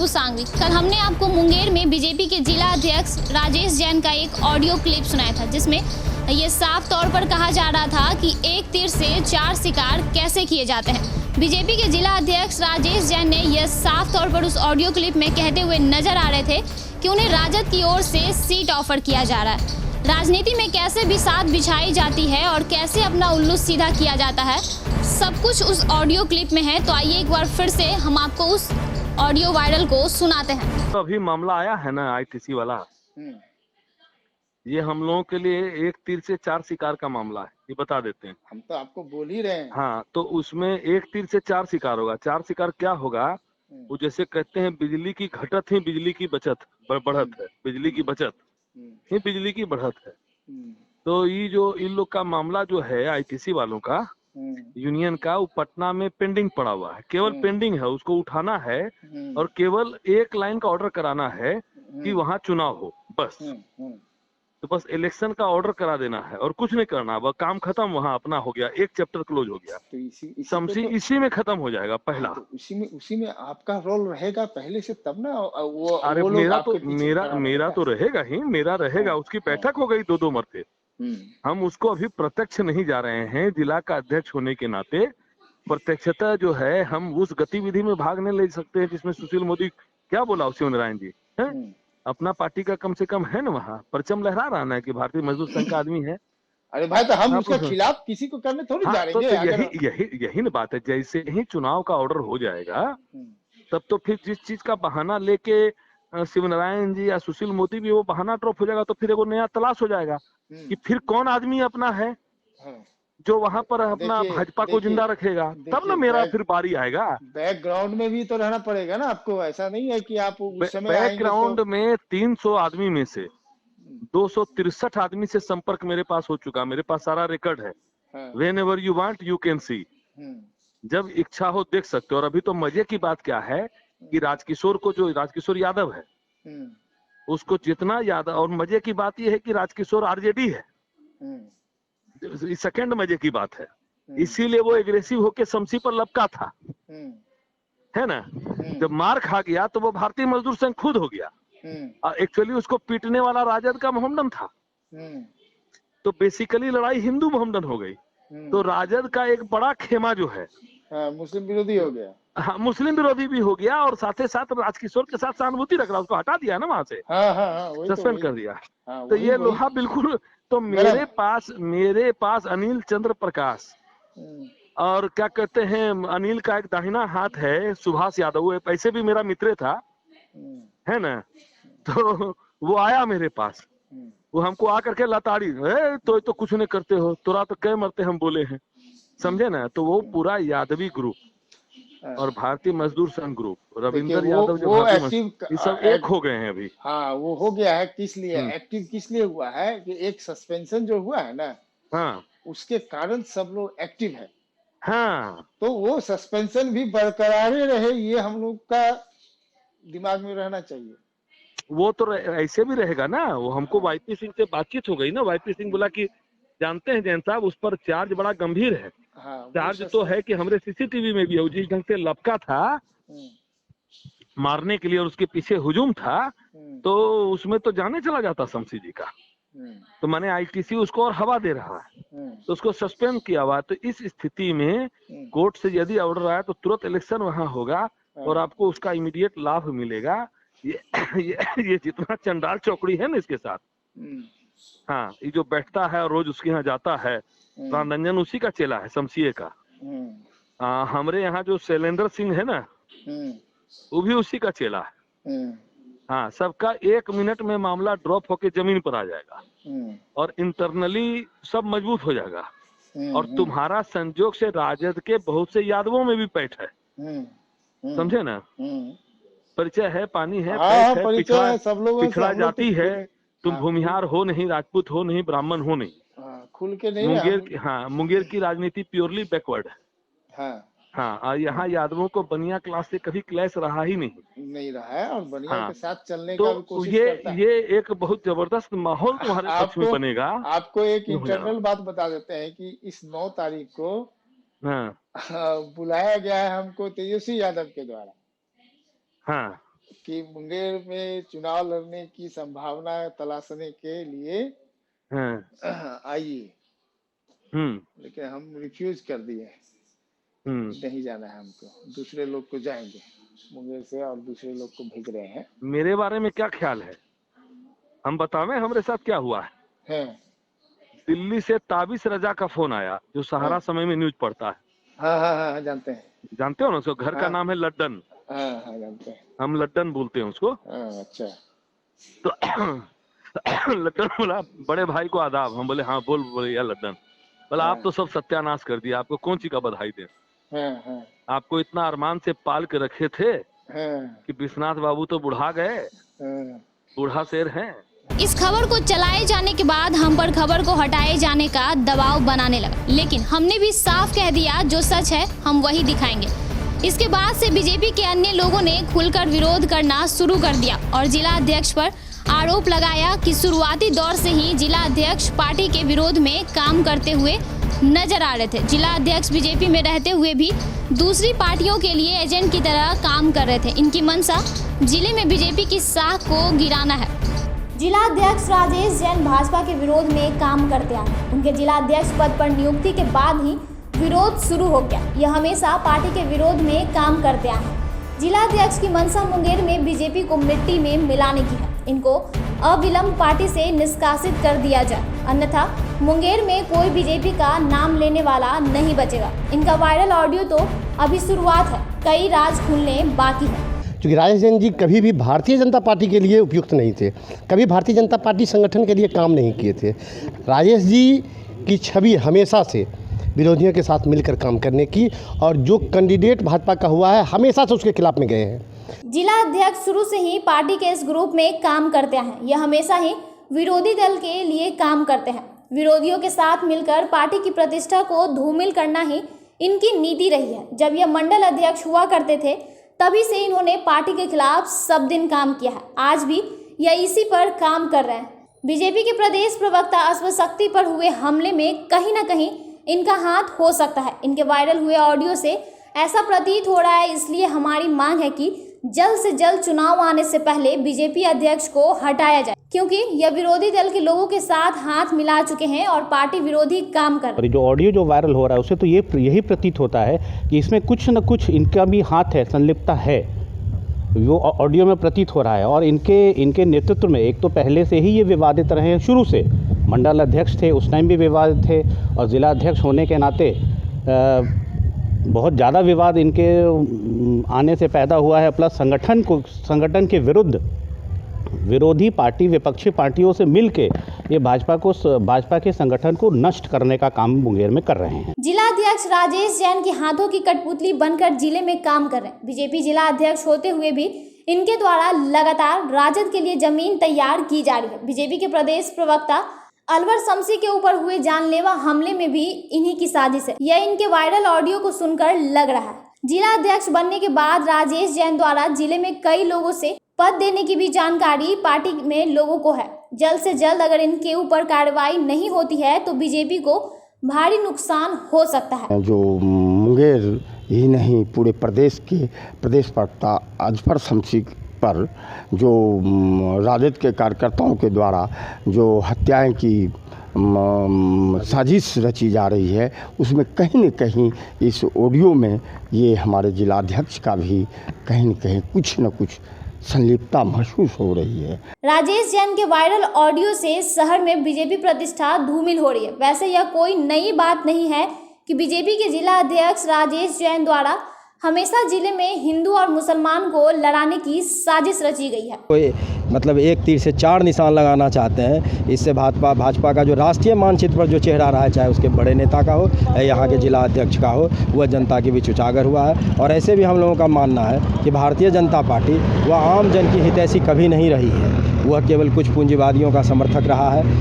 खुशबू सांघवी। कल हमने आपको मुंगेर में बीजेपी के जिला अध्यक्ष राजेश जैन का एक ऑडियो क्लिप सुनाया था, जिसमें ये साफ तौर पर कहा जा रहा था कि एक तीर से 4 शिकार कैसे किए जाते हैं। बीजेपी के जिला अध्यक्ष राजेश जैन ने यह साफ तौर पर उस ऑडियो क्लिप में कहते हुए नजर आ रहे थे कि उन्हें राजद की ओर से सीट ऑफर किया जा रहा है। राजनीति में कैसे बिसात बिछाई जाती है और कैसे अपना उल्लू सीधा किया जाता है, सब कुछ उस ऑडियो क्लिप में है। तो आइए एक बार फिर से हम आपको उस ऑडियो वायरल को सुनाते हैं। तो अभी मामला आया है ना आईटीसी वाला, ये हम लोगों के लिए एक तीर से 4 शिकार का मामला है, ये बता देते हैं। हम तो आपको बोल ही रहे हैं। हाँ, तो उसमें एक तीर से 4 शिकार होगा। 4 शिकार क्या होगा, वो जैसे कहते हैं बिजली की घटत ही बिजली की बचत बढ़त है, बिजली की बचत ही बिजली की बढ़त है। तो ये जो इन लोग का मामला जो है आईटीसी वालों का, यूनियन का, वो पटना में पेंडिंग पड़ा हुआ है। केवल पेंडिंग है, उसको उठाना है और केवल एक लाइन का ऑर्डर कराना है कि वहाँ चुनाव हो, बस। तो बस इलेक्शन का ऑर्डर करा देना है और कुछ नहीं करना, वह काम खत्म, वहाँ अपना हो गया, एक चैप्टर क्लोज हो गया। तो समसी इसी में खत्म हो जाएगा पहला। तो उसी में आपका रोल रहेगा पहले से, तब ना वो अरे वो लोग मेरा आपके तो पीछे मेरा खड़ा मेरा रहेगा। तो रहेगा ही, मेरा रहेगा। उसकी बैठक हो गई 2-2 मरते। हम उसको अभी प्रत्यक्ष नहीं जा रहे हैं, जिला का अध्यक्ष होने के नाते प्रत्यक्षता जो है हम उस गतिविधि में भाग नहीं ले सकते हैं जिसमें सुशील मोदी क्या बोला, शिवनारायण जी है अपना पार्टी का कम से कम है ना, वहाँ परचम लहरा रहा ना कि भारतीय मजदूर संघ का आदमी है। अरे भाई, तो हम हाँ, उसके खिलाफ किसी को करने थोड़ी हाँ, जा तो रहे हैं। यही यही यही ना बात है। जैसे ही चुनाव का ऑर्डर हो जाएगा तब तो फिर जिस चीज का बहाना लेके शिवनारायण जी या सुशील मोदी भी वो बहाना ड्रॉप हो जाएगा, तो फिर वो नया तलाश हो जाएगा कि फिर कौन आदमी अपना है जो वहां पर अपना भाजपा को जिंदा रखेगा, तब ना मेरा फिर बारी आएगा। बैकग्राउंड में भी तो रहना पड़ेगा ना आपको। ऐसा नहीं है कि आप उस समय बैकग्राउंड में 300 आदमी में से 263 आदमी से संपर्क मेरे पास हो चुका, मेरे पास सारा रिकॉर्ड है। Whenever you want you can see, जब इच्छा हो देख सकते हो। और अभी तो मजे की बात क्या है कि राजकिशोर को, जो राजकिशोर यादव है, उसको जितना यादव, और मजे की बात यह है कि राजकिशोर आरजेडी है। सेकंड मजे की बात है, इसीलिए वो एग्रेसिव होके शमसी पर लपका था, है ना। जब मार खा गया तो वो भारतीय मजदूर संघ खुद हो गया। एक्चुअली उसको पीटने वाला राजद का मोहम्मदन था, तो बेसिकली लड़ाई हिंदू मोहम्मदन हो गई। तो राजद का एक बड़ा खेमा जो है मुस्लिम विरोधी हो गया। हाँ, मुस्लिम विरोधी भी हो गया और साथ ही साथ राजकिशोर के साथ सहानुभूति रख रहा, उसको हटा दिया ना वहां से, सस्पेंड कर दिया। तो ये लोहा बिल्कुल। तो मेरे पास अनिल चंद्र प्रकाश और क्या कहते हैं, अनिल का एक दाहिना हाथ है सुभाष यादव, वो पैसे भी मेरा मित्र था, है ना। तो वो आया मेरे पास, वो हमको आकर के लताड़ी, तो कुछ नहीं करते हो, तोरा तो कई मरते हम बोले हैं, समझे ना। तो वो पूरा यादवी ग्रुप और भारतीय मजदूर संघ ग्रुप, रविंद्र यादव जो ये सब एक हो गए हैं अभी। हाँ, वो हो गया है। किस लिए एक्टिव किस लिए हुआ है कि एक सस्पेंशन जो हुआ है ना, हाँ, उसके कारण सब लोग एक्टिव है। हाँ, तो वो सस्पेंशन भी बरकरार रहे, ये हम लोग का दिमाग में रहना चाहिए। वो तो ऐसे भी रहेगा ना। वो हमको वाईपी सिंह से बातचीत हो गई ना, वाईपी सिंह बोला कि जानते हैं जैन साहब, उस पर चार्ज बड़ा गंभीर है। चार्ज तो है कि हमरे सीसीटीवी में भी है, जिस ढंग से लपका था मारने के लिए और उसके पीछे हुजूम था, तो उसमें तो जाने चला जाता शमसी जी का। तो मैंने आईटीसी उसको और हवा दे रहा है, तो उसको सस्पेंड किया हुआ। तो इस स्थिति में कोर्ट से यदि ऑर्डर आया तो तुरंत इलेक्शन वहां होगा और आपको उसका इमीडिएट लाभ मिलेगा। ये जितना चंडाल चौकड़ी है ना इसके साथ, हाँ, ये जो बैठता है और रोज उसके यहाँ जाता है, प्राण रंजन उसी का चेला है, शमसीए का। हमरे यहाँ जो शैलेंद्र सिंह है ना, वो भी उसी का चेला है। हाँ, सबका 1 मिनट में मामला ड्रॉप होके जमीन पर आ जाएगा और इंटरनली सब मजबूत हो जाएगा। और तुम्हारा संजोग से राजद के बहुत से यादवों में भी पैठ है, समझे ना। परिचय है, पानी है, पैठ है, पिछड़ा जाति है। तुम भूमिहार हो नहीं, राजपूत हो नहीं, ब्राह्मण हो नहीं, खुल के नहीं। मुंगेर की राजनीति प्योरली बैकवर्ड है। हाँ, और यहाँ यादवों को बनिया क्लास से कभी क्लैश रहा ही नहीं रहा है और बनिया के साथ चलने तो का भी कोशिश करता है। ये एक बहुत जबरदस्त माहौल तुम्हारे पक्ष में बनेगा। आपको एक इंटरनल बात बता देते हैं कि इस 9 तारीख को बुलाया गया है हमको तेजस्वी यादव के द्वारा। हाँ, कि मुंगेर में चुनाव लड़ने की संभावना तलाशने के लिए हाँ, आइए, लेकिन हम रिफ्यूज कर दिए, नहीं जाना है हमको, दूसरे लोग को जाएंगे मुंगेर से और दूसरे लोग को भेज रहे हैं। मेरे बारे में क्या ख्याल है, हम बतावें हमारे साथ क्या हुआ है? दिल्ली से ताबिश रजा का फोन आया, जो सहारा समय में न्यूज पढ़ता है। हाँ, जानते हो ना उसको? घर का नाम है लड्डन। हाँ, जानते हैं, हम लड्डन बोलते हैं उसको। अच्छा। तो लड्डन बोला बड़े भाई को आदाब। हम बोले हाँ बोल यार लड्डन। बोला आप तो सब सत्यानाश कर दिया, आपको कौन सी का बधाई दे। आपको इतना अरमान से पाल के रखे थे कि विश्वनाथ बाबू तो बुढ़ा गए, बूढ़ा शेर हैं। इस खबर को चलाए जाने के बाद हम पर खबर को हटाए जाने का दबाव बनाने लगा, लेकिन हमने भी साफ कह दिया जो सच है हम वही दिखाएंगे। इसके बाद से बीजेपी के अन्य लोगों ने खुलकर विरोध करना शुरू कर दिया और जिला अध्यक्ष पर आरोप लगाया कि शुरुआती दौर से ही जिला अध्यक्ष पार्टी के विरोध में काम करते हुए नजर आ रहे थे। जिला अध्यक्ष बीजेपी में रहते हुए भी दूसरी पार्टियों के लिए एजेंट की तरह काम कर रहे थे। इनकी मंशा जिले में बीजेपी की साख को गिराना है। जिला अध्यक्ष राजेश जैन भाजपा के विरोध में काम करते आए। उनके जिला अध्यक्ष पद पर नियुक्ति के बाद ही विरोध शुरू हो गया। यह हमेशा पार्टी के विरोध में काम करते आए। जिला अध्यक्ष की मंशा मुंगेर में बीजेपी को मिट्टी में मिलाने की है। इनको अविलंब पार्टी से निष्कासित कर दिया जाए, अन्यथा मुंगेर में कोई बीजेपी का नाम लेने वाला नहीं बचेगा। इनका वायरल ऑडियो तो अभी शुरुआत है, कई राज खुलने बाकी है। क्योंकि राजेश जैन जी कभी भी भारतीय जनता पार्टी के लिए उपयुक्त नहीं थे, कभी भारतीय जनता पार्टी संगठन के लिए काम नहीं किए थे। राजेश जी की छवि हमेशा से विरोधियों के साथ मिलकर काम करने की, और जो कैंडिडेट भाजपा का हुआ है हमेशा से उसके खिलाफ में गए हैं। जिला अध्यक्ष शुरू से ही पार्टी के इस ग्रुप में काम करते हैं। यह हमेशा ही विरोधी दल के लिए काम करते हैं। विरोधियों के साथ मिलकर पार्टी की प्रतिष्ठा को धूमिल करना ही इनकी नीति रही है। जब यह मंडल अध्यक्ष हुआ करते थे तभी से इन्होंने पार्टी के खिलाफ सब दिन काम किया है। आज भी यह इसी पर काम कर रहे हैं। बीजेपी के प्रदेश प्रवक्ता अश्वशक्ति पर हुए हमले में कहीं ना कहीं इनका हाथ हो सकता है। इनके वायरल हुए ऑडियो से ऐसा प्रतीत हो रहा है। इसलिए हमारी मांग है कि जल्द से जल्द चुनाव आने से पहले बीजेपी अध्यक्ष को हटाया जाए, क्योंकि यह विरोधी दल के लोगों के साथ हाथ मिला चुके हैं और पार्टी विरोधी काम कर रहे हैं। जो ऑडियो जो वायरल हो रहा है उससे तो यही प्रतीत होता है कि इसमें कुछ न कुछ इनका भी हाथ है, संलिप्तता है, वो ऑडियो में प्रतीत हो रहा है। और इनके नेतृत्व में एक तो पहले से ही ये विवादित रहे हैं, शुरू से मंडल अध्यक्ष थे उस टाइम भी विवादित थे, और जिला अध्यक्ष होने के नाते बहुत ज़्यादा विवाद इनके आने से पैदा हुआ है। प्लस संगठन के विरुद्ध विरोधी पार्टी विपक्षी पार्टियों से मिलके ये भाजपा के संगठन को नष्ट करने का काम मुंगेर में कर रहे हैं। जिला अध्यक्ष राजेश जैन के हाथों की कठपुतली बनकर जिले में काम कर रहे हैं। बीजेपी जिला अध्यक्ष होते हुए भी इनके द्वारा लगातार राजद के लिए जमीन तैयार की जा रही है। बीजेपी के प्रदेश प्रवक्ता अलवर शमसी के ऊपर हुए जानलेवा हमले में भी इन्हीं की साजिश है। यह इनके वायरल ऑडियो को सुनकर लग रहा है। जिला अध्यक्ष बनने के बाद राजेश जैन द्वारा जिले में कई लोगों से पद देने की भी जानकारी पार्टी में लोगों को है। जल्द से जल्द अगर इनके ऊपर कार्रवाई नहीं होती है तो बीजेपी को भारी नुकसान हो सकता है। जो मुंगेर ही नहीं पूरे प्रदेश के प्रदेश प्रवक्ता अजफर शमसी पर जो राजद के कार्यकर्ताओं के द्वारा जो हत्याएं की साजिश रची जा रही है, उसमें कहीं न कहीं इस ऑडियो में ये हमारे जिलाध्यक्ष का भी कहीं न कहीं कुछ न कुछ संलिप्तता महसूस हो रही है। राजेश जैन के वायरल ऑडियो से शहर में बीजेपी प्रतिष्ठा धूमिल हो रही है। वैसे यह कोई नई बात नहीं है कि बीजेपी के जिला अध्यक्ष राजेश जैन द्वारा हमेशा जिले में हिंदू और मुसलमान को लड़ाने की साजिश रची गई है। कोई मतलब एक तीर से चार निशान लगाना चाहते हैं। इससे भाजपा का जो राष्ट्रीय मानचित्र पर जो चेहरा रहा है, चाहे उसके बड़े नेता का हो या यहाँ के जिला अध्यक्ष का हो, वह जनता के बीच उजागर हुआ है। और ऐसे भी हम लोगों का मानना है कि भारतीय जनता पार्टी वह आम जन की हितैषी कभी नहीं रही है, वह केवल कुछ पूंजीवादियों का समर्थक रहा है।